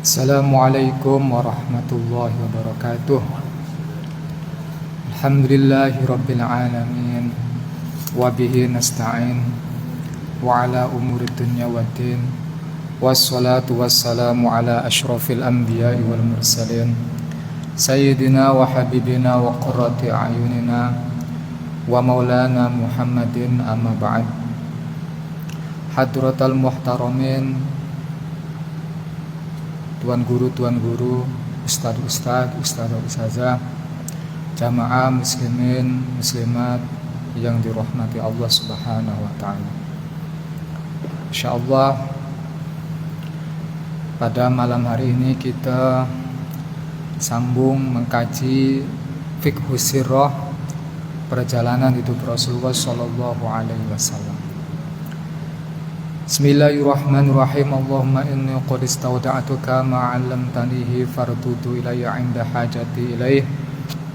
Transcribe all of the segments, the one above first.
Assalamualaikum warahmatullahi wabarakatuh. Alhamdulillahi rabbil alamin. Wabihi nasta'in. Wa ala umuri dunya waddin. Wassalatu wassalamu ala ashrafil anbiya'i wal mursalin, Sayyidina wa habibina wa qurrati a'yunina wa maulana Muhammadin, amma ba'd. Hadratal muhtaramin, Tuan guru, ustazah, jamaah muslimin, muslimat yang dirahmati Allah Subhanahu wa taala. Insyaallah pada malam hari ini kita sambung mengkaji fiqh sirah, perjalanan hidup Rasulullah sallallahu alaihi wasallam. Bismillahirrahmanirrahim. Allahumma inni qad istawda'tuka ma 'allamtanihi fardudu ilayya 'inda hajati ilaih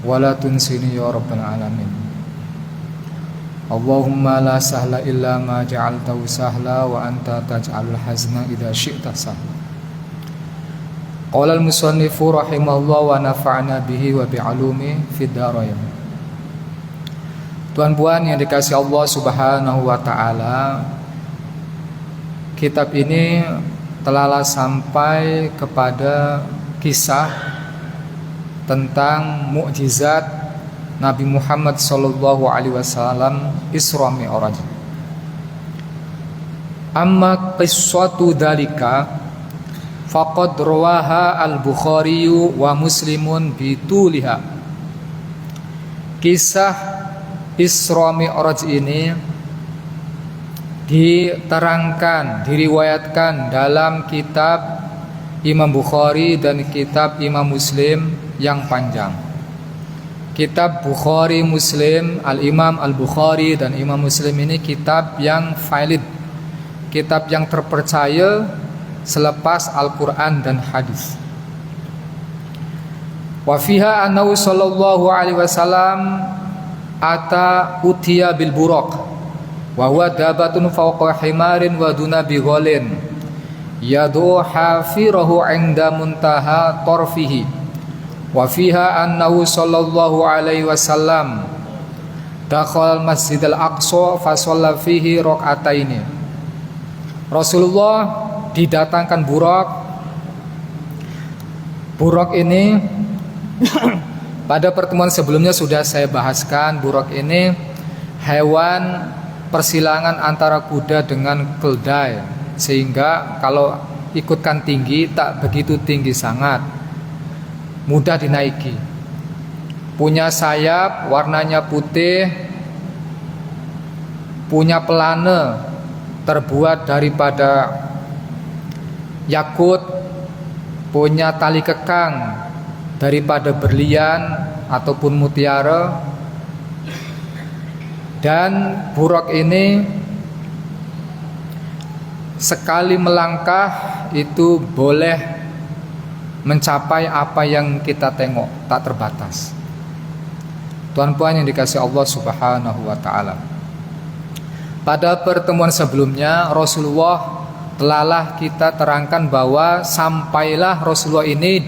wa la tunsini ya rabbal alamin. Allahumma la sahla illa ma ja'altahu sahla wa anta taj'alul hazna idza syi'ta sahla. Qala al-musannifu rahimahullah wa nafa'na bihi wa bi'alumi fid dharain. Tuan puan yang dikasihi Allah Subhanahu wa taala, kitab ini telah sampai kepada kisah tentang mukjizat Nabi Muhammad sallallahu alaihi wasallam Isra Mi'raj. Amma qissatu dzalika faqad rawaha al-Bukhari wa Muslimun bituliha. Kisah Isra Mi'raj ini diterangkan, diriwayatkan dalam kitab Imam Bukhari dan kitab Imam Muslim yang panjang. Kitab Bukhari Muslim, Al-Imam Al-Bukhari dan Imam Muslim ini kitab yang valid, kitab yang terpercaya selepas Al-Quran dan hadis. Wa fiha annahu sallallahu alaihi wasallam ata utiya bil buraq wa huwa dabatun fawqa himarin wa duna bighalin yad'u hafirahu 'inda muntaha tarfihi. Wa fiha annahu sallallahu alaihi wasallam dakhala al-masjidal aqsa fa shalla fihi rak'ataini. Rasulullah didatangkan Buraq ini pada pertemuan sebelumnya sudah saya bahaskan. Buraq ini hewan persilangan antara kuda dengan keldai, sehingga kalau ikutkan tinggi tak begitu tinggi sangat, mudah dinaiki. Punya sayap warnanya putih, punya pelana terbuat daripada yakut, punya tali kekang daripada berlian ataupun mutiara. Dan Buraq ini sekali melangkah itu boleh mencapai apa yang kita tengok, tak terbatas. Tuan puan yang dikasihi Allah Subhanahu wa taala, pada pertemuan sebelumnya Rasulullah telah kita terangkan bahwa sampailah Rasulullah ini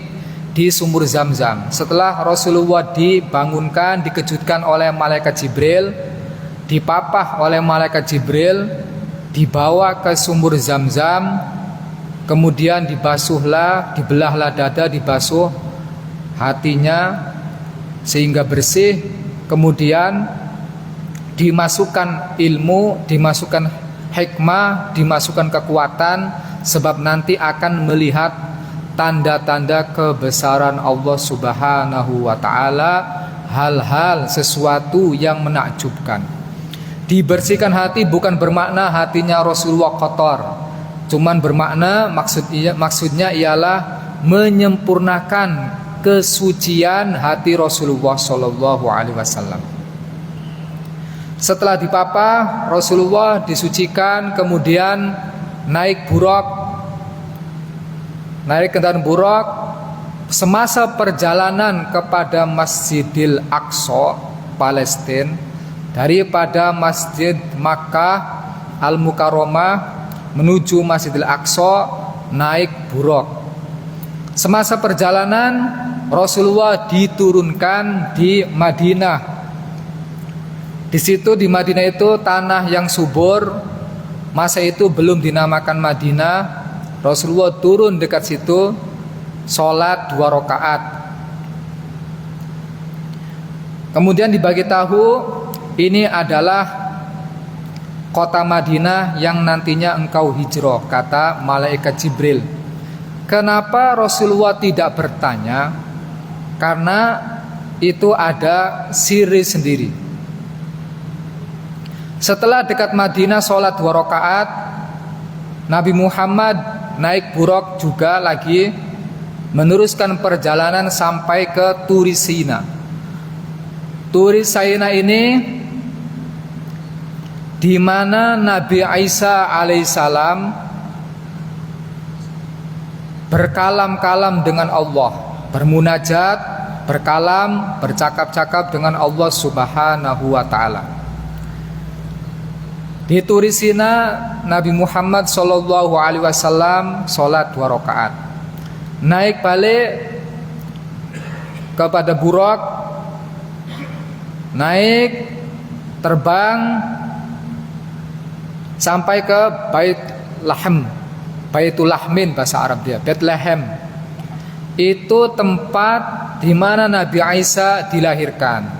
di sumur Zam-Zam. Setelah Rasulullah dibangunkan, dikejutkan oleh malaikat Jibril, dipapah oleh malaikat Jibril, dibawa ke sumur Zam-Zam, kemudian dibasuhlah, dibelahlah dada, dibasuh hatinya sehingga bersih, kemudian dimasukkan ilmu, dimasukkan hikmah, dimasukkan kekuatan, sebab nanti akan melihat tanda-tanda kebesaran Allah Subhanahu wa taala, hal-hal sesuatu yang menakjubkan. Dibersihkan hati bukan bermakna hatinya Rasulullah kotor, cuman bermakna maksudnya ialah menyempurnakan kesucian hati Rasulullah sallallahu alaihi wasallam. Setelah dipapah, Rasulullah disucikan, kemudian naik kendaraan Buraq. Semasa perjalanan kepada Masjidil Aqsa, Palestina, daripada Masjid Makkah Al-Mukarramah menuju Masjidil Aqsa naik Buraq. Semasa perjalanan Rasulullah diturunkan di Madinah. Di situ di Madinah itu tanah yang subur. Masa itu belum dinamakan Madinah. Rasulullah turun dekat situ, sholat 2 rakaat. Kemudian dibagi tahu, ini adalah kota Madinah yang nantinya engkau hijrah, kata malaikat Jibril. Kenapa Rasulullah tidak bertanya? Karena itu ada siri sendiri. Setelah dekat Madinah sholat 2 rakaat, Nabi Muhammad naik buraq juga lagi meneruskan perjalanan sampai ke Turi Sina. Turi Sina ini di mana Nabi Isa alaihissalam berkalam-kalam dengan Allah, bermunajat, berkalam, bercakap-cakap dengan Allah Subhanahu wa taala. Di Turi Sina Nabi Muhammad sallallahu alaihi wasallam salat 2 rakaat. Naik balik kepada buraq, naik terbang sampai ke Baitul Lahmin bahasa Arab dia, Bethlehem. Itu tempat di mana Nabi Isa dilahirkan.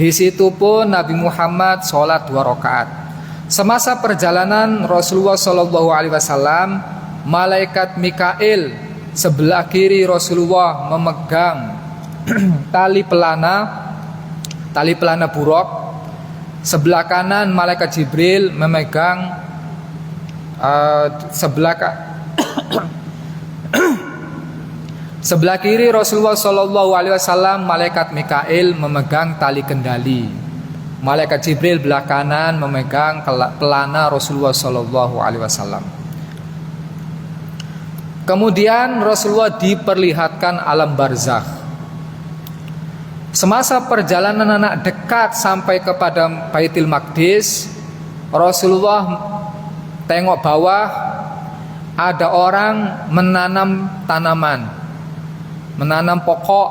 Di situ pun Nabi Muhammad sholat 2 rakaat. Semasa perjalanan Rasulullah Shallallahu Alaihi Wasallam, malaikat Mikail sebelah kiri Rasulullah memegang tali pelana buraq. Sebelah kanan malaikat Jibril memegang sebelah kiri Rasulullah Shallallahu Alaihi Wasallam, malaikat Mikail memegang tali kendali. Malaikat Jibril belah kanan memegang pelana Rasulullah Shallallahu Alaihi Wasallam. Kemudian Rasulullah diperlihatkan alam barzakh. Semasa perjalanan anak dekat sampai kepada Baitul Maqdis, Rasulullah tengok bawah, ada orang menanam tanaman, menanam pokok.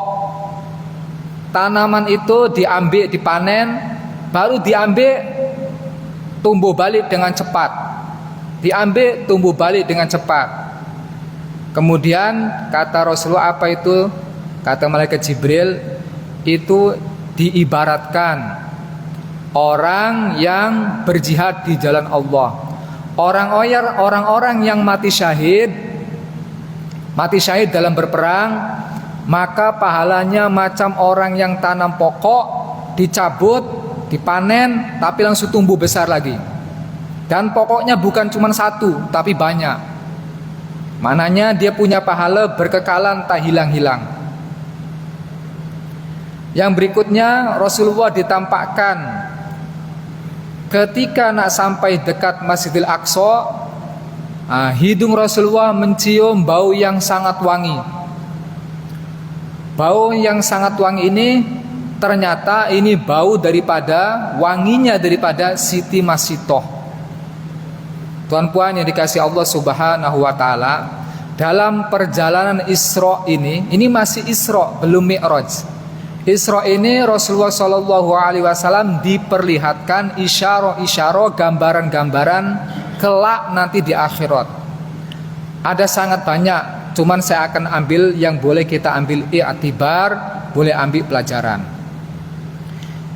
Tanaman itu diambil, dipanen, baru diambil, tumbuh balik dengan cepat. Diambil, tumbuh balik dengan cepat. Kemudian kata Rasulullah, apa itu? Kata malaikat Jibril, itu diibaratkan orang yang berjihad di jalan Allah. Orang-orang yang mati syahid dalam berperang, maka pahalanya macam orang yang tanam pokok, dicabut, dipanen, tapi langsung tumbuh besar lagi. Dan pokoknya bukan cuma satu, tapi banyak. Mananya dia punya pahala berkekalan tak hilang-hilang. Yang berikutnya Rasulullah ditampakkan ketika nak sampai dekat Masjidil Aqsa, hidung Rasulullah mencium bau yang sangat wangi. Bau yang sangat wangi ini ternyata ini bau wanginya daripada Siti Masitoh. Tuan-puan yang dikasihi Allah Subhanahu wa taala, dalam perjalanan Isra ini masih Isra belum Mi'raj. Isra ini Rasulullah Shallallahu Alaihi Wasallam diperlihatkan isyarah-isyarah, gambaran-gambaran kelak nanti di akhirat. Ada sangat banyak, cuman saya akan ambil yang boleh kita ambil i'tibar, boleh ambil pelajaran.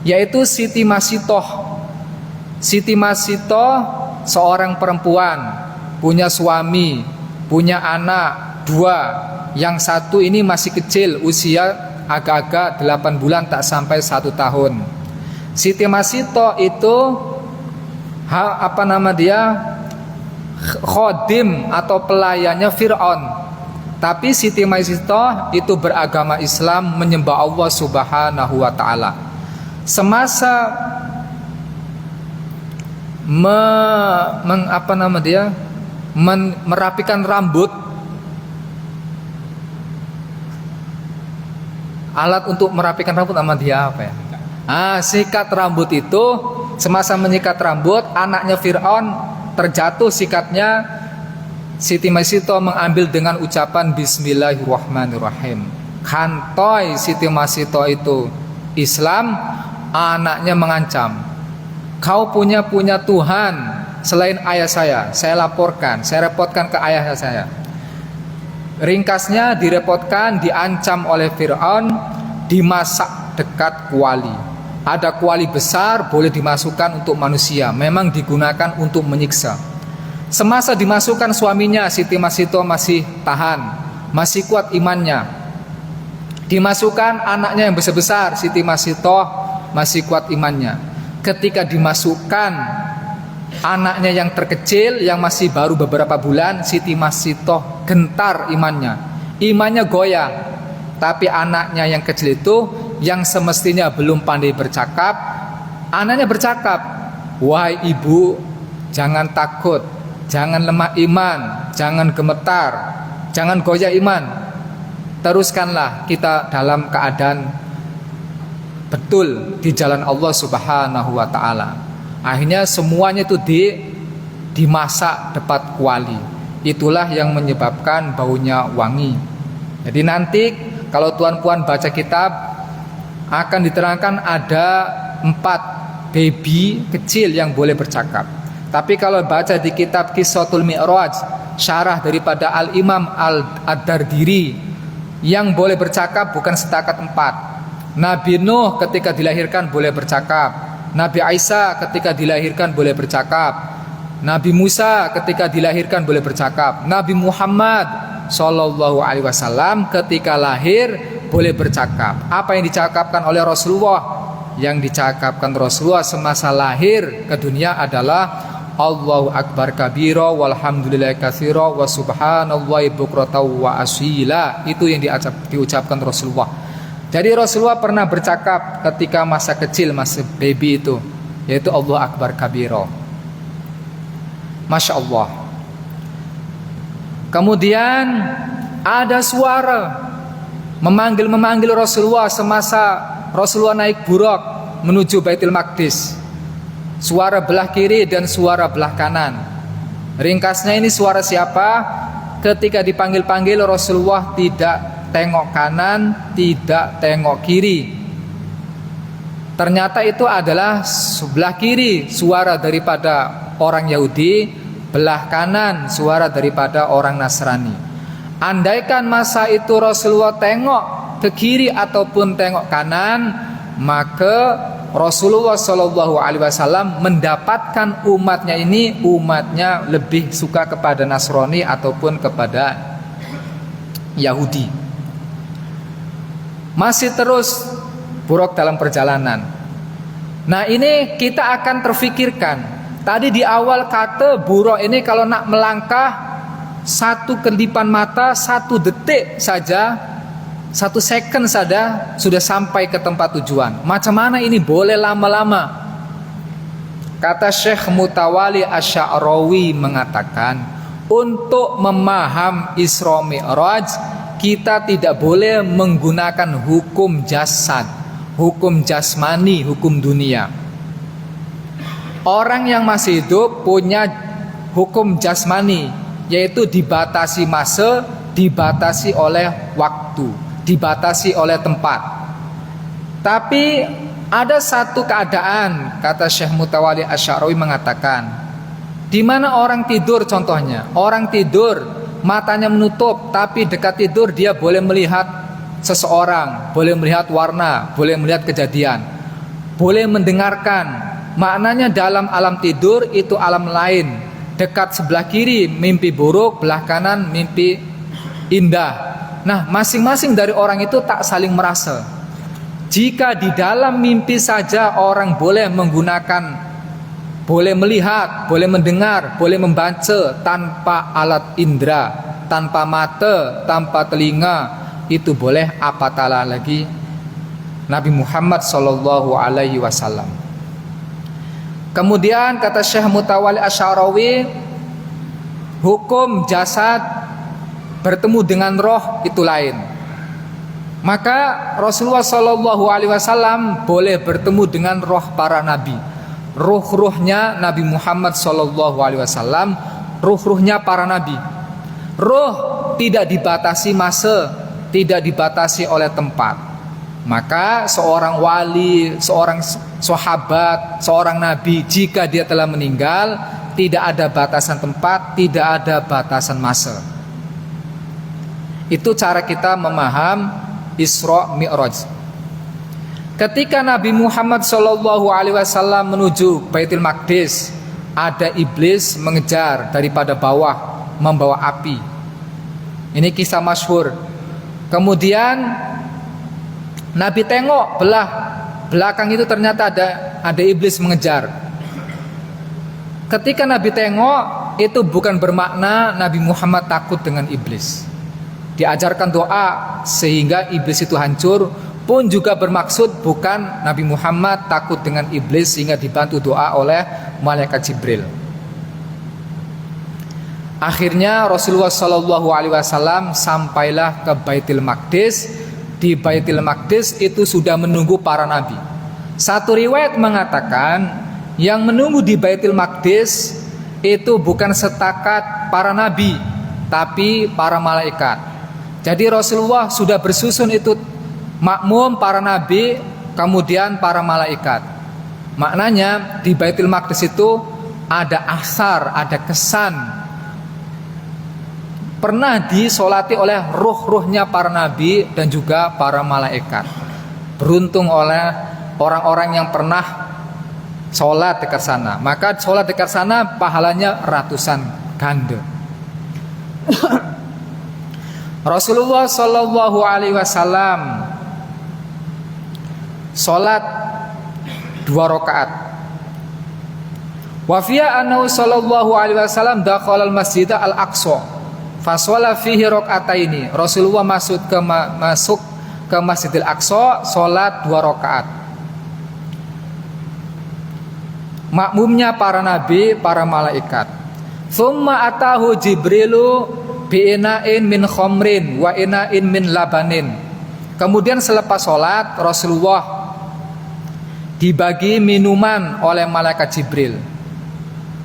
Yaitu Siti Masitoh. Siti Masitoh seorang perempuan, punya suami, punya anak 2. Yang satu ini masih kecil, usia agak-agak 8 bulan, tak sampai 1 tahun. Siti Masitoh itu khodim atau pelayannya Fir'aun. Tapi Siti Masitoh itu beragama Islam, menyembah Allah Subhanahu wa taala. Semasa merapikan rambut, alat untuk merapikan rambut sama dia apa ya? Sikat rambut itu, semasa menyikat rambut, anaknya Fir'aun terjatuh sikatnya Siti Masito mengambil dengan ucapan Bismillahirrahmanirrahim. Kantoi Siti Masito itu Islam, anaknya mengancam, kau punya Tuhan selain ayah saya laporkan, saya repotkan ke ayah saya. Ringkasnya direpotkan, diancam oleh Fir'aun, dimasak dekat kuali. Ada kuali besar boleh dimasukkan untuk manusia, memang digunakan untuk menyiksa. Semasa dimasukkan suaminya, Siti Masito masih tahan, masih kuat imannya. Dimasukkan anaknya yang besar-besar, Siti Masito masih kuat imannya. Ketika dimasukkan anaknya yang terkecil, yang masih baru beberapa bulan, Siti Masito gentar imannya. Imannya goyah. Tapi anaknya yang kecil itu, yang semestinya belum pandai bercakap, anaknya bercakap. Wahai ibu, jangan takut, jangan lemah iman, jangan gemetar, jangan goyah iman. Teruskanlah kita dalam keadaan betul di jalan Allah Subhanahu wa taala. Akhirnya semuanya itu dimasak depan kuali. Itulah yang menyebabkan baunya wangi. Jadi nanti kalau tuan-puan baca kitab akan diterangkan ada 4 baby kecil yang boleh bercakap. Tapi kalau baca di kitab Qissatul Mi'raj, syarah daripada Al-Imam Ad-Dardiri, yang boleh bercakap bukan setakat 4. Nabi Nuh ketika dilahirkan boleh bercakap, Nabi Isa ketika dilahirkan boleh bercakap, Nabi Musa ketika dilahirkan boleh bercakap, Nabi Muhammad Sallallahu Alaihi Wasallam ketika lahir boleh bercakap. Apa yang dicakapkan oleh Rasulullah? Yang dicakapkan Rasulullah semasa lahir ke dunia adalah Allahu Akbar kabira walhamdulillahi katsira wa subhanallahi bukratan wa asila. Itu yang diucapkan Rasulullah. Jadi Rasulullah pernah bercakap ketika masa kecil, masa baby itu, yaitu Allahu Akbar kabira. Masya Allah. Kemudian ada suara memanggil Rasulullah semasa Rasulullah naik buraq menuju Baitul Maqdis. Suara belah kiri dan suara belah kanan. Ringkasnya ini suara siapa? Ketika dipanggil-panggil Rasulullah tidak tengok kanan, tidak tengok kiri. Ternyata itu adalah sebelah kiri suara daripada orang Yahudi, belah kanan suara daripada orang Nasrani. Andaikan masa itu Rasulullah tengok ke kiri ataupun tengok kanan, maka Rasulullah Shallallahu Alaihi Wasallam mendapatkan umatnya lebih suka kepada Nasrani ataupun kepada Yahudi. Masih terus buruk dalam perjalanan. Nah ini kita akan terfikirkan. Tadi di awal kata buruk ini kalau nak melangkah 1 kedipan mata, 1 detik saja, 1 second saja sudah sampai ke tempat tujuan. Macam mana ini boleh lama-lama? Kata Syekh Mutawali Asy'arawi mengatakan, untuk memaham Isra Mi'raj kita tidak boleh menggunakan hukum jasad, hukum jasmani, hukum dunia. Orang yang masih hidup punya hukum jasmani, yaitu dibatasi masa, dibatasi oleh waktu, dibatasi oleh tempat. Tapi ada satu keadaan, kata Syekh Mutawali Asy'arawi mengatakan, di mana orang tidur contohnya, orang tidur matanya menutup, tapi dekat tidur dia boleh melihat seseorang, boleh melihat warna, boleh melihat kejadian, boleh mendengarkan. Maknanya dalam alam tidur itu alam lain. Dekat sebelah kiri mimpi buruk, belah kanan mimpi indah. Nah, masing-masing dari orang itu tak saling merasa. Jika di dalam mimpi saja orang boleh menggunakan, boleh melihat, boleh mendengar, boleh membaca tanpa alat indera, tanpa mata, tanpa telinga, itu boleh, apatah lagi Nabi Muhammad Sallallahu Alaihi Wasallam. Kemudian kata Syekh Mutawali Asy'arawi, hukum jasad bertemu dengan roh itu lain. Maka Rasulullah Shallallahu Alaihi Wasallam boleh bertemu dengan roh para nabi, ruh-ruhnya Nabi Muhammad Shallallahu Alaihi Wasallam, ruh-ruhnya para nabi. Roh tidak dibatasi masa, tidak dibatasi oleh tempat. Maka seorang wali, seorang sahabat, seorang nabi, jika dia telah meninggal, tidak ada batasan tempat, tidak ada batasan masa. Itu cara kita memaham Isra Mi'raj. Ketika Nabi Muhammad SAW menuju Baitul Maqdis, ada iblis mengejar daripada bawah membawa api. Ini kisah masyhur. Kemudian Nabi tengok belakang itu ternyata ada iblis mengejar. Ketika Nabi tengok, itu bukan bermakna Nabi Muhammad takut dengan iblis. Diajarkan doa sehingga iblis itu hancur, pun juga bermaksud bukan Nabi Muhammad takut dengan iblis sehingga dibantu doa oleh malaikat Jibril. Akhirnya Rasulullah SAW sampailah ke Baitul Maqdis. Di Baitul Maqdis itu sudah menunggu para nabi. Satu riwayat mengatakan yang menunggu di Baitul Maqdis itu bukan setakat para nabi, tapi para malaikat. Jadi Rasulullah sudah bersusun itu makmum para nabi, kemudian para malaikat. Maknanya di Baitul Maqdis itu ada asar, ada kesan, pernah disolati oleh ruh-ruhnya para nabi dan juga para malaikat. Beruntung oleh orang-orang yang pernah sholat dekat sana. Maka sholat dekat sana pahalanya ratusan ganda. Rasulullah SAW sholat 2 rakaat. Wa fiya annahu sallallahu alaihi wasallam dakhala al-masjid al-aqsa fa shalla fihi raka'ataini. Rasulullah masuk ke Masjidil Aqsa, sholat 2 rakaat. Makmumnya para nabi, para malaikat. Tsumma atahu Jibrilu bi'ina'in min khamrin wa ina'in min labanin. Kemudian selepas sholat, Rasulullah dibagi minuman oleh malaikat Jibril.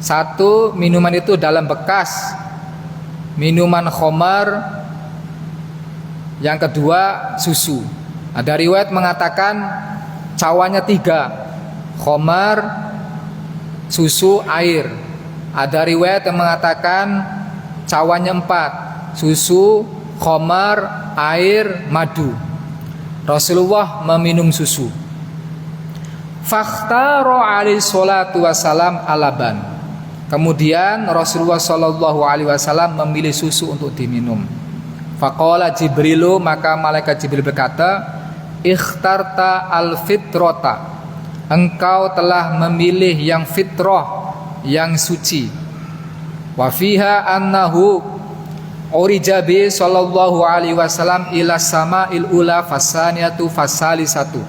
Satu minuman itu dalam bekas, minuman khamar. Yang kedua susu. Ada riwayat mengatakan cawannya 3, khamar, susu, air. Ada riwayat yang mengatakan cawannya 4, susu, khamar, air, madu. Rasulullah meminum susu. Fakhtaro alaihi salatu wassalam alaban. Kemudian Rasulullah SAW memilih susu untuk diminum. Faqala Jibrilu, maka malaikat Jibril berkata, ikhtarta al-fitrata, engkau telah memilih yang fitrah, yang suci. Wa fiha annahu urijabi sallallahu alaihi wasallam ila sama'il ula fasaniyatu fasalisatu.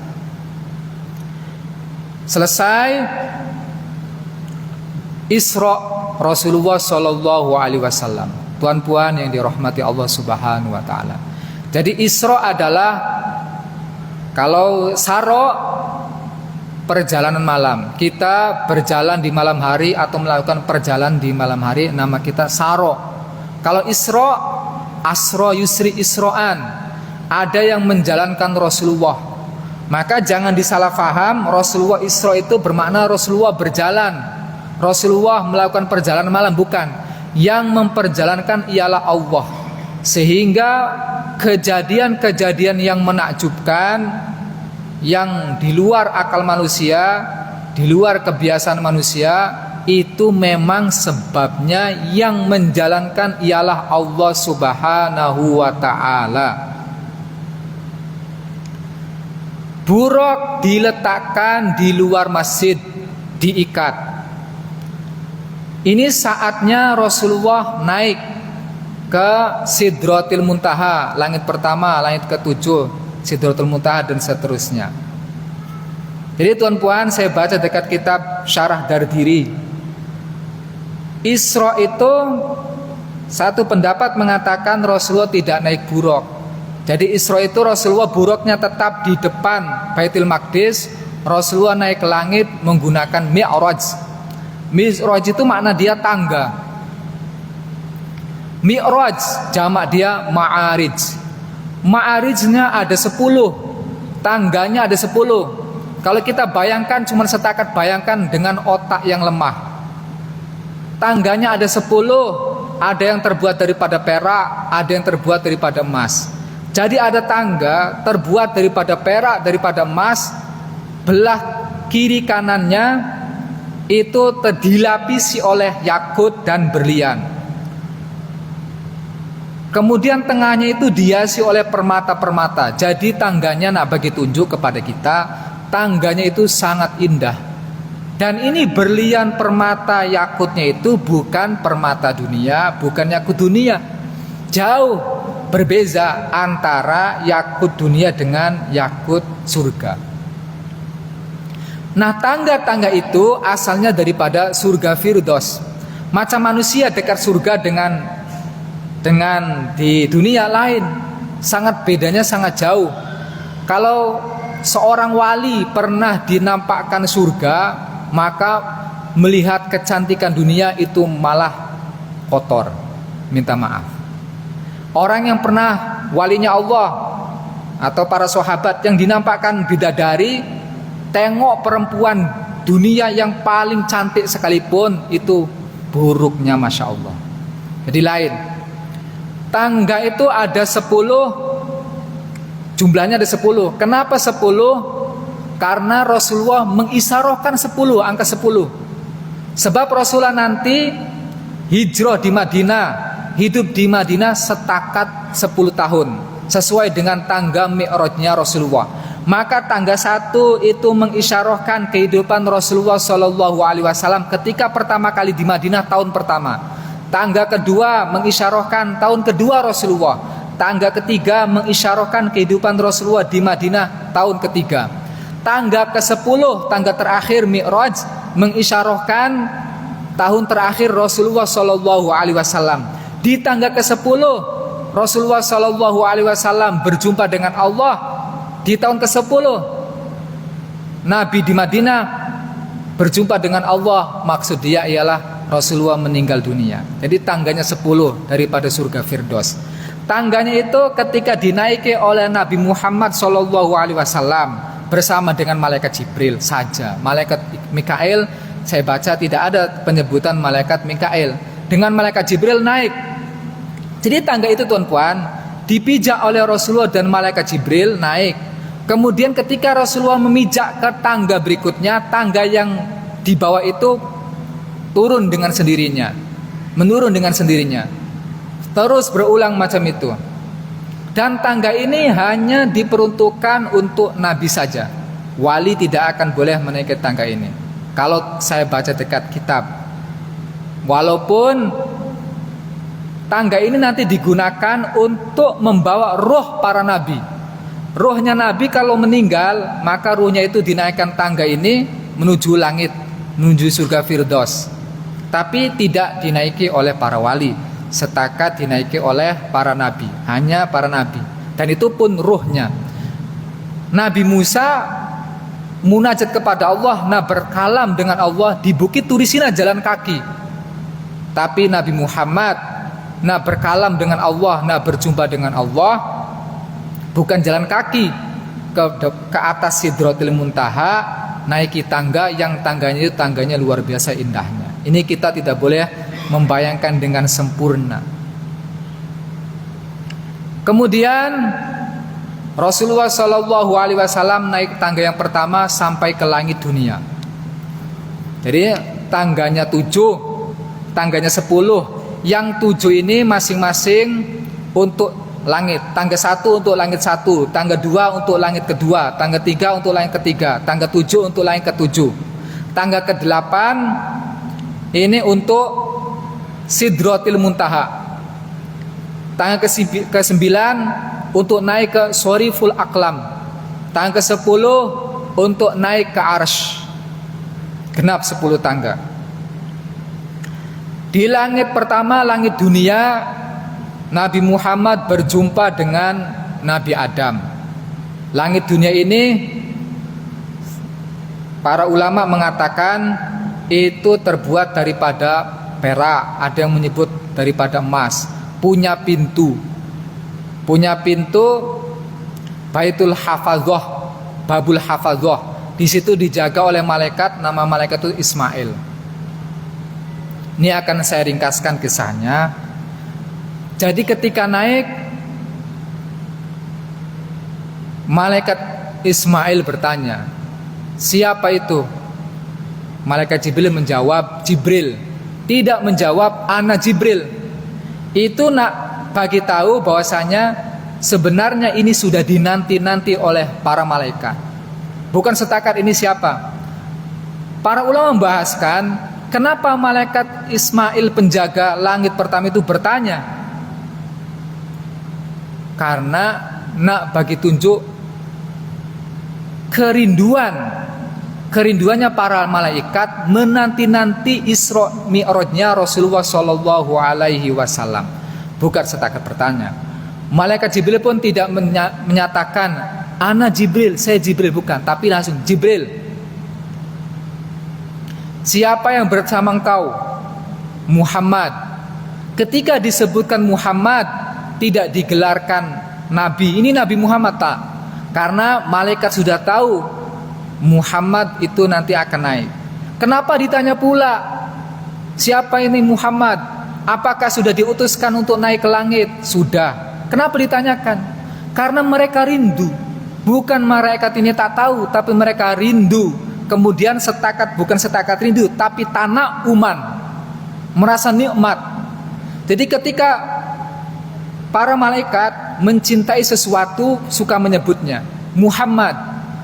Selesai Isra Rasulullah sallallahu alaihi wasallam. Tuan-puan yang dirahmati Allah Subhanahu wa taala. Jadi Isra adalah, kalau Saro perjalanan malam. Kita berjalan di malam hari atau melakukan perjalanan di malam hari, nama kita Saro. Kalau Isra, Asra yusri Isra'an, ada yang menjalankan Rasulullah. Maka jangan disalah faham, Rasulullah Isra itu bermakna Rasulullah berjalan, Rasulullah melakukan perjalanan malam, bukan. Yang memperjalankan ialah Allah. Sehingga kejadian-kejadian yang menakjubkan, yang di luar akal manusia, di luar kebiasaan manusia, itu memang sebabnya yang menjalankan ialah Allah Subhanahu wa ta'ala. Buraq diletakkan di luar masjid, diikat. Ini saatnya Rasulullah naik ke Sidratil Muntaha, langit pertama, langit ke-7, Sidratul Muntaha dan seterusnya. Jadi tuan-puan, saya baca dekat kitab Syarah Dardiri. Isra itu, satu pendapat mengatakan Rasulullah tidak naik buraq. Jadi Isra itu Rasulullah buraqnya tetap di depan Baitul Maqdis. Rasulullah naik ke langit menggunakan Mi'raj. Mi'raj itu makna dia tangga. Mi'raj jamak dia ma'arij. Ma'arijnya ada 10, tangganya ada 10. Kalau kita bayangkan, cuma setakat bayangkan dengan otak yang lemah. Tangganya ada 10, ada yang terbuat daripada perak, ada yang terbuat daripada emas. Jadi ada tangga terbuat daripada perak, daripada emas. Belah kiri kanannya itu dilapisi oleh yakut dan berlian. Kemudian tengahnya itu dihiasi oleh permata-permata. Jadi tangganya nak bagi tunjuk kepada kita, tangganya itu sangat indah. Dan ini berlian permata yakutnya itu bukan permata dunia, bukan yakut dunia. Jauh berbeza antara yakut dunia dengan yakut surga. Nah, tangga-tangga itu asalnya daripada surga Firdaus. Macam manusia dekat surga dengan di dunia lain, sangat bedanya sangat jauh. Kalau seorang wali pernah dinampakkan surga, maka melihat kecantikan dunia itu malah kotor, minta maaf. Orang yang pernah walinya Allah atau para sahabat yang dinampakkan bidadari, tengok perempuan dunia yang paling cantik sekalipun, itu buruknya Masya Allah. Jadi lain. Tangga itu ada 10, jumlahnya ada 10. Kenapa 10? Karena Rasulullah mengisyarohkan 10, angka 10. Sebab Rasulullah nanti hijrah di Madinah, hidup di Madinah setakat 10 tahun, sesuai dengan tangga Mi'rajnya Rasulullah. Maka tangga 1 itu mengisyarohkan kehidupan Rasulullah SAW ketika pertama kali di Madinah, tahun pertama. Tangga kedua mengisyarohkan tahun kedua Rasulullah. Tangga ketiga mengisyarohkan kehidupan Rasulullah di Madinah, tahun ketiga. Tangga ke-10, tangga terakhir Mi'raj, mengisyarohkan tahun terakhir Rasulullah SAW. Di tangga ke-10 Rasulullah SAW berjumpa dengan Allah. Di tahun ke-10 Nabi di Madinah berjumpa dengan Allah, maksud dia ialah Rasulullah meninggal dunia. Jadi tangganya 10 daripada surga Firdaus. Tangganya itu ketika dinaiki oleh Nabi Muhammad SAW bersama dengan malaikat Jibril saja. Malaikat Mikail saya baca tidak ada penyebutan malaikat Mikail. Dengan malaikat Jibril naik. Jadi tangga itu tuan-puan dipijak oleh Rasulullah dan malaikat Jibril naik. Kemudian ketika Rasulullah memijak ke tangga berikutnya, tangga yang di bawah itu turun dengan sendirinya, menurun dengan sendirinya, terus berulang macam itu. Dan tangga ini hanya diperuntukkan untuk Nabi saja. Wali tidak akan boleh menaiki tangga ini. Kalau saya baca dekat kitab, walaupun tangga ini nanti digunakan untuk membawa roh para nabi. Rohnya Nabi kalau meninggal, maka ruhnya itu dinaikkan tangga ini menuju langit, menuju surga Firdaus. Tapi tidak dinaiki oleh para wali, setakat dinaiki oleh para nabi, hanya para nabi. Dan itu pun ruhnya. Nabi Musa munajat kepada Allah, berkalam dengan Allah di bukit Turisina jalan kaki. Tapi Nabi Muhammad berkalam dengan Allah, berjumpa dengan Allah bukan jalan kaki ke atas Sidratul Muntaha, naiki tangga yang tangganya luar biasa indahnya. Ini kita tidak boleh membayangkan dengan sempurna. Kemudian Rasulullah SAW naik tangga yang pertama sampai ke langit dunia. Jadi tangganya 7, tangganya 10. Yang 7 ini masing-masing untuk langit. Tangga 1 untuk langit 1, tangga 2 untuk langit kedua, tangga 3 untuk langit ketiga, tangga 7 untuk langit ke-7. Tangga ke-8 ini untuk Sidratil Muntaha. Tangga ke-9 untuk naik ke Soriful Aqlam. Tangga ke-10 untuk naik ke Arsy. Genap 10 tangga. Di langit pertama, langit dunia, Nabi Muhammad berjumpa dengan Nabi Adam. Langit dunia ini para ulama mengatakan itu terbuat daripada perak, ada yang menyebut daripada emas. punya pintu. Punya pintu Baitul Hafadzah, Babul Hafadzah. Di situ dijaga oleh malaikat, nama malaikat itu Ismail. Ini akan saya ringkaskan kisahnya. Jadi ketika naik, malaikat Ismail bertanya, siapa itu? Malaikat Jibril menjawab, Jibril. Tidak menjawab, ana Jibril. Itu nak bagi tahu bahwasanya sebenarnya ini sudah dinanti-nanti oleh para malaikat. Bukan setakat ini siapa. Para ulama membahaskan, kenapa malaikat Ismail penjaga langit pertama itu bertanya? Karena nak bagi tunjuk kerinduannya para malaikat menanti-nanti Isra Mi'rajnya Rasulullah Shallallahu Alaihi Wasallam. Bukan setakat bertanya. Malaikat Jibril pun tidak menyatakan ana Jibril, saya Jibril, bukan, tapi langsung Jibril. Siapa yang bersama engkau? Muhammad. Ketika disebutkan Muhammad, tidak digelarkan Nabi. Ini Nabi Muhammad tak? Karena malaikat sudah tahu Muhammad itu nanti akan naik. Kenapa ditanya pula siapa ini Muhammad? Apakah sudah diutuskan untuk naik ke langit? Sudah. Kenapa ditanyakan? Karena mereka rindu. Bukan malaikat ini tak tahu, tapi mereka rindu. Kemudian bukan setakat rindu, tapi tanah uman, merasa nikmat. Jadi ketika para malaikat mencintai sesuatu, suka menyebutnya Muhammad.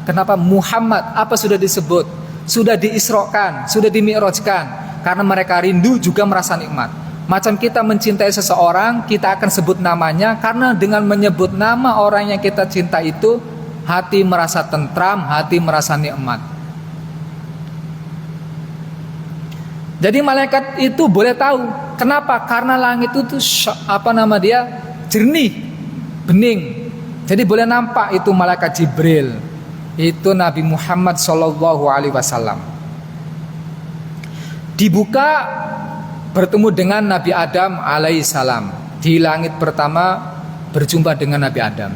Kenapa Muhammad? Apa sudah disebut? Sudah diisrokan, sudah dimi'rajkan. Karena mereka rindu juga merasa nikmat. Macam kita mencintai seseorang, kita akan sebut namanya. Karena dengan menyebut nama orang yang kita cinta itu, hati merasa tentram, hati merasa nikmat. Jadi malaikat itu boleh tahu. Kenapa? Karena langit itu jernih, bening. Jadi boleh nampak itu malaikat Jibril. Itu Nabi Muhammad Shallallahu Alaihi Wasallam. Dibuka bertemu dengan Nabi Adam alaihissalam. Di langit pertama berjumpa dengan Nabi Adam.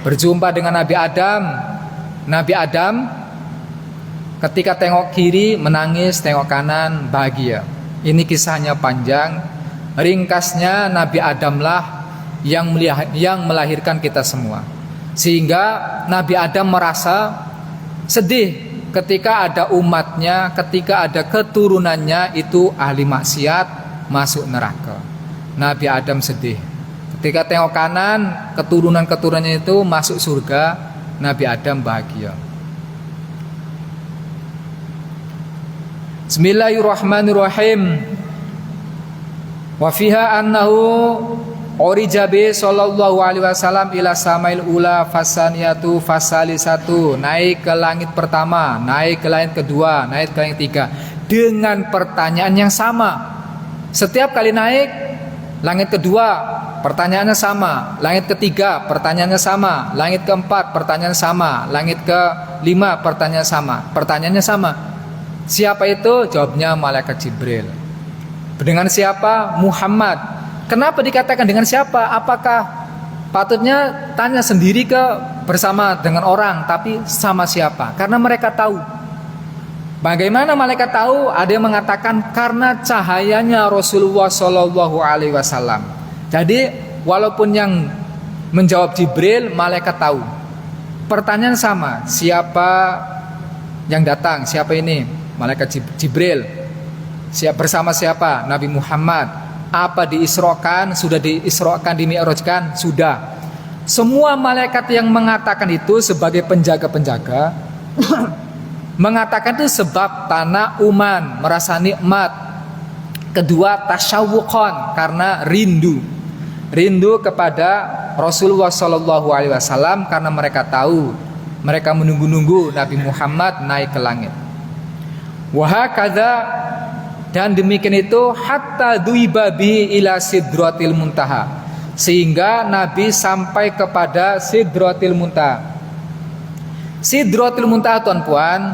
Berjumpa dengan Nabi Adam. Nabi Adam ketika tengok kiri menangis, tengok kanan bahagia. Ini kisahnya panjang. Ringkasnya Nabi Adamlah yang melahirkan kita semua. Sehingga Nabi Adam merasa sedih ketika ada umatnya, ketika ada keturunannya itu ahli maksiat masuk neraka. Nabi Adam sedih. Ketika tengok kanan, keturunannya itu masuk surga, Nabi Adam bahagia. Bismillahirrahmanirrahim. Wa fiha annahu Orijabe sallallahu alaihi wasallam ila samail ula fasaniyatu fasalisatu, naik ke langit pertama, naik ke langit kedua, naik ke langit ketiga dengan pertanyaan yang sama. Setiap kali naik langit kedua pertanyaannya sama, langit ketiga pertanyaannya sama, langit keempat pertanyaan sama, langit kelima pertanyaannya sama. Siapa itu? Jawabnya malaikat Jibril. Dengan siapa? Muhammad. Kenapa dikatakan dengan siapa? Apakah patutnya tanya sendiri bersama dengan orang, tapi sama siapa? Karena mereka tahu. Bagaimana malaikat tahu? Ada yang mengatakan karena cahayanya Rasulullah Shallallahu Alaihi Wasallam. Jadi walaupun yang menjawab Jibril, malaikat tahu. Pertanyaan sama, siapa yang datang? Siapa ini? Malaikat Jibril. Bersama siapa? Nabi Muhammad. Apa diisrokan? Sudah diisrokan, dimi'rajkan? Sudah. Semua malaikat yang mengatakan itu sebagai penjaga-penjaga mengatakan itu sebab tanah uman, merasa nikmat. Kedua, tasyawuqan, karena rindu kepada Rasulullah Shallallahu Alaihi Wasallam, karena mereka tahu, mereka menunggu-nunggu Nabi Muhammad naik ke langit. Wahakadha, dan demikian itu hatta duibabi ila sidratil muntaha, sehingga Nabi sampai kepada sidratil muntaha. Sidratil muntaha tuan-puan,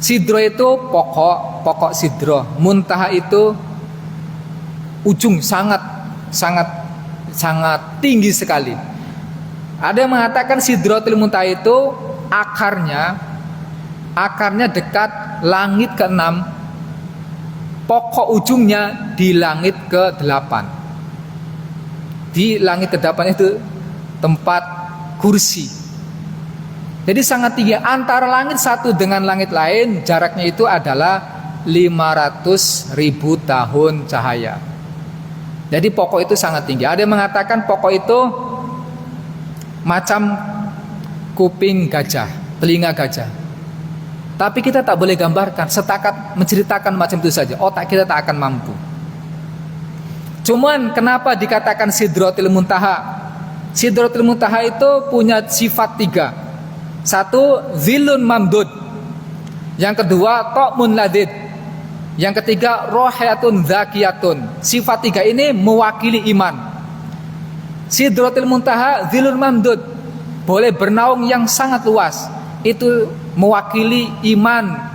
sidro itu pokok sidro, muntaha itu ujung, sangat sangat sangat tinggi sekali. Ada yang mengatakan Sidratul Muntaha itu akarnya dekat langit ke-6, pokok ujungnya di langit ke-8. Di langit ke-8 itu tempat kursi. Jadi sangat tinggi. Antara langit satu dengan langit lain jaraknya itu adalah 500.000 tahun cahaya. Jadi pokok itu sangat tinggi. Ada yang mengatakan pokok itu macam kuping gajah, telinga gajah. Tapi kita tak boleh gambarkan, setakat menceritakan macam itu saja. Otak kita tak akan mampu. Cuman kenapa dikatakan Sidratul Muntaha? Sidratul Muntaha itu punya sifat 3. Satu, zilun mamdud. Yang kedua, ta'mun ladid. Yang ketiga, rohayatun zakiyatun. Sifat 3 ini mewakili iman. Sidratul Muntaha zilun mamdud, boleh bernaung yang sangat luas. Itu mewakili iman,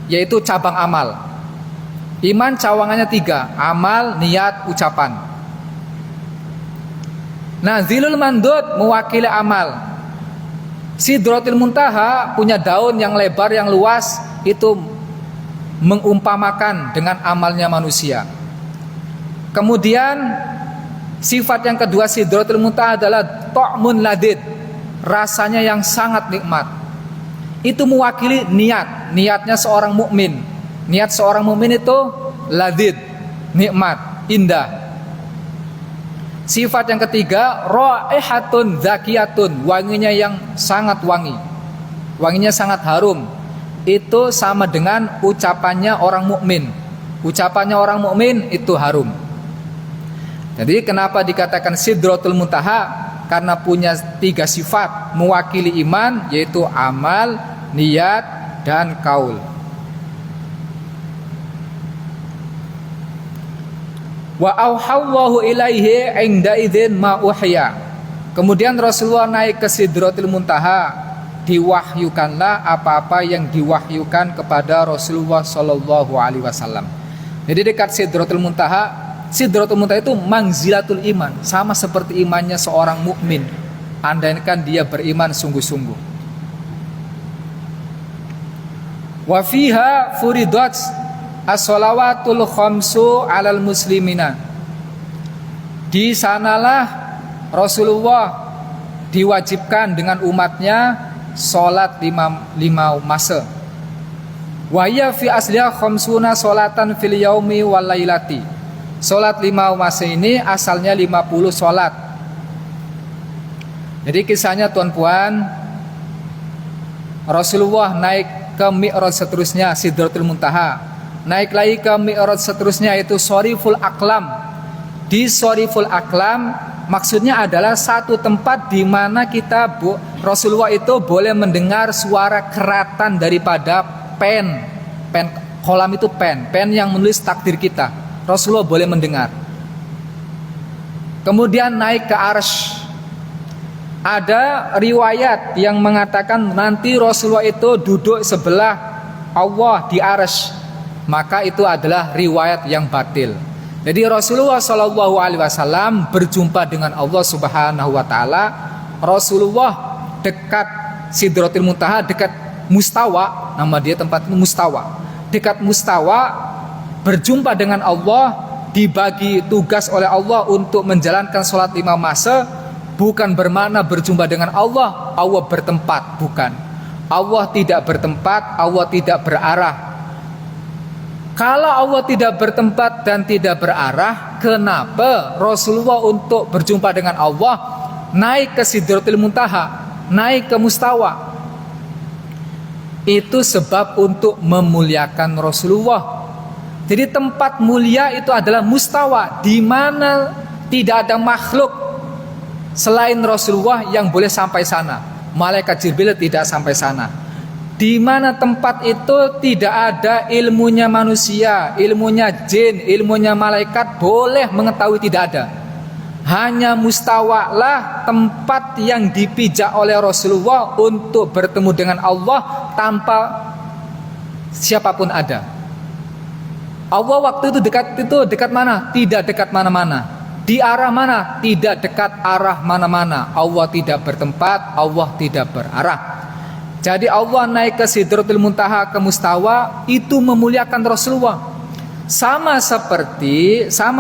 yaitu cabang amal. Iman cawangannya 3, amal, niat, ucapan. Nah, zilul mamdud mewakili amal. Sidratul Muntaha punya daun yang lebar, yang luas, itu mengumpamakan dengan amalnya manusia. Kemudian sifat yang kedua Sidratul Muntaha adalah ta'mun ladid, rasanya yang sangat nikmat. Itu mewakili niatnya seorang mukmin. Niat seorang mukmin itu ladid, nikmat, indah. Sifat yang ketiga, raihatun zakiyatun, wanginya yang sangat wangi. Wanginya sangat harum. Itu sama dengan ucapannya orang mukmin. Ucapannya orang mukmin itu harum. Jadi kenapa dikatakan Sidratul Muntaha? Karena punya 3 sifat mewakili iman, yaitu amal, niat, dan kaul. Wa auhallahu ilaihi inda idzin ma uhya. Kemudian Rasulullah naik ke Sidratul Muntaha, diwahyukanlah apa-apa yang diwahyukan kepada Rasulullah sallallahu alaihi wasallam. Jadi dekat Sidratul Muntaha. Sidratul Muntaha itu manzilatul iman, sama seperti imannya seorang mukmin, andaikan dia beriman sungguh-sungguh. Wa fiha furidat as-shalawatul khamsu 'alal muslimina. Di sanalah Rasulullah diwajibkan dengan umatnya salat lima masa. Wa hiya fi asliha khamsuna salatan fil yaumi wal lailati. Salat 5 masa ini asalnya 50 salat. Jadi kisahnya tuan-puan, Rasulullah naik ke Mi'raj seterusnya Sidratul Muntaha. Naik lagi ke Mi'raj seterusnya itu Shoriful Aqlam. Di Shoriful Aqlam maksudnya adalah satu tempat di mana Rasulullah itu boleh mendengar suara keratan daripada pen kolam itu pen yang menulis takdir kita. Rasulullah boleh mendengar. Kemudian naik ke Arsy. Ada riwayat yang mengatakan nanti Rasulullah itu duduk sebelah Allah di Arsy. Maka itu adalah riwayat yang batil. Jadi Rasulullah SAW berjumpa dengan Allah Subhanahu wa taala. Rasulullah dekat Sidratul Muntaha, dekat Mustawa, nama dia tempat Mustawa. Dekat Mustawa berjumpa dengan Allah, dibagi tugas oleh Allah untuk menjalankan sholat 5 masa. Bukan bermakna berjumpa dengan Allah bertempat, bukan. Allah tidak bertempat, Allah tidak berarah. Kalau Allah tidak bertempat dan tidak berarah, kenapa Rasulullah untuk berjumpa dengan Allah naik ke Sidratul Muntaha, naik ke Mustawa? Itu sebab untuk memuliakan Rasulullah. Jadi tempat mulia itu adalah Mustawa, di mana tidak ada makhluk selain Rasulullah yang boleh sampai sana. Malaikat Jibril tidak sampai sana. Di mana tempat itu tidak ada ilmunya manusia, ilmunya jin, ilmunya malaikat boleh mengetahui, tidak ada. Hanya Mustawa lah tempat yang dipijak oleh Rasulullah untuk bertemu dengan Allah tanpa siapapun ada. Allah waktu itu dekat mana? Tidak dekat mana-mana. Di arah mana? Tidak dekat arah mana-mana. Allah tidak bertempat, Allah tidak berarah. Jadi Allah naik ke Sidratul Muntaha, ke Mustawa, itu memuliakan Rasulullah. Sama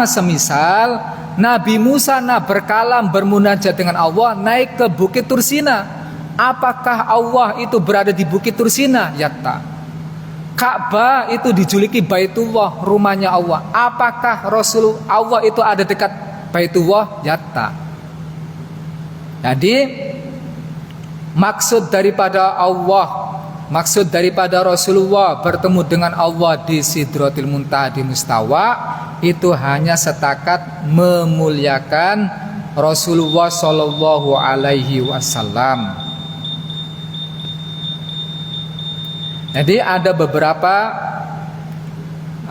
semisal Nabi Musa berkalam bermunajat dengan Allah naik ke Bukit Tursina. Apakah Allah itu berada di Bukit Tursina? Ya tak. Ka'bah itu dijuluki Baitullah, rumahnya Allah. Apakah Allah itu ada dekat Baitullah? Ya tak. Jadi maksud daripada Rasulullah bertemu dengan Allah di Sidratul Muntaha di Mustawa itu hanya setakat memuliakan Rasulullah Shallallahu Alaihi Wasallam. Jadi ada beberapa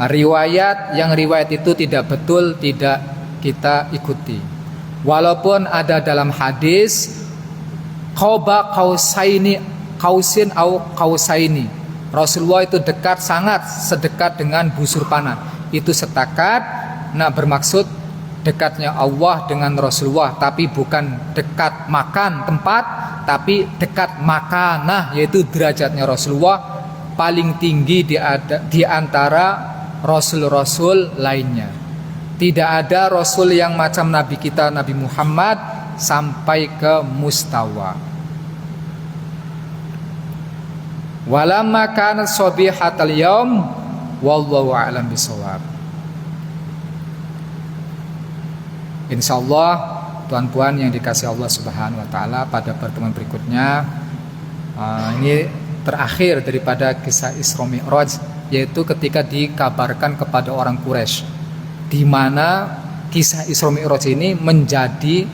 riwayat yang itu tidak betul, tidak kita ikuti. Walaupun ada dalam hadis Qaba kausin au kausaini, Rasulullah itu dekat, sangat sedekat dengan busur panah. Itu setakat bermaksud dekatnya Allah dengan Rasulullah, tapi bukan dekat makan tempat, tapi dekat makanah, yaitu derajatnya Rasulullah paling tinggi di antara rasul-rasul lainnya. Tidak ada rasul yang macam Nabi kita Nabi Muhammad sampai ke Mustawa. Walamma kanat sabihatal yaum wallahu a'lam bishawab. Insyaallah tuan-puan yang dikasihi Allah Subhanahu wa taala, pada pertemuan berikutnya ini terakhir daripada kisah Isra Mi'raj, yaitu ketika dikabarkan kepada orang Quraisy, di mana kisah Isra Mi'raj ini menjadi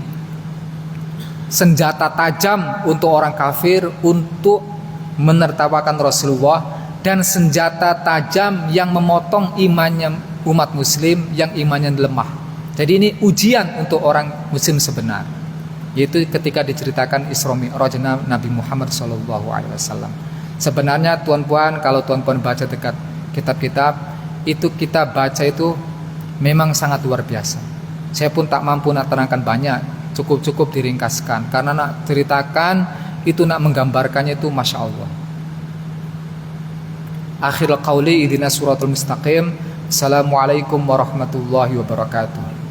senjata tajam untuk orang kafir untuk menertawakan Rasulullah, dan senjata tajam yang memotong imannya umat muslim yang imannya lemah. Jadi ini ujian untuk orang muslim sebenar, yaitu ketika diceritakan Isra Mi'raj Nabi Muhammad SAW. Sebenarnya tuan-puan, kalau tuan-puan baca dekat kitab-kitab itu, kita baca itu memang sangat luar biasa. Saya pun tak mampu nak terangkan banyak, cukup diringkaskan, karena nak ceritakan itu, nak menggambarkannya itu Masya Allah. Akhirul qauli idina suratul mustaqim. Assalamualaikum warahmatullahi wabarakatuh.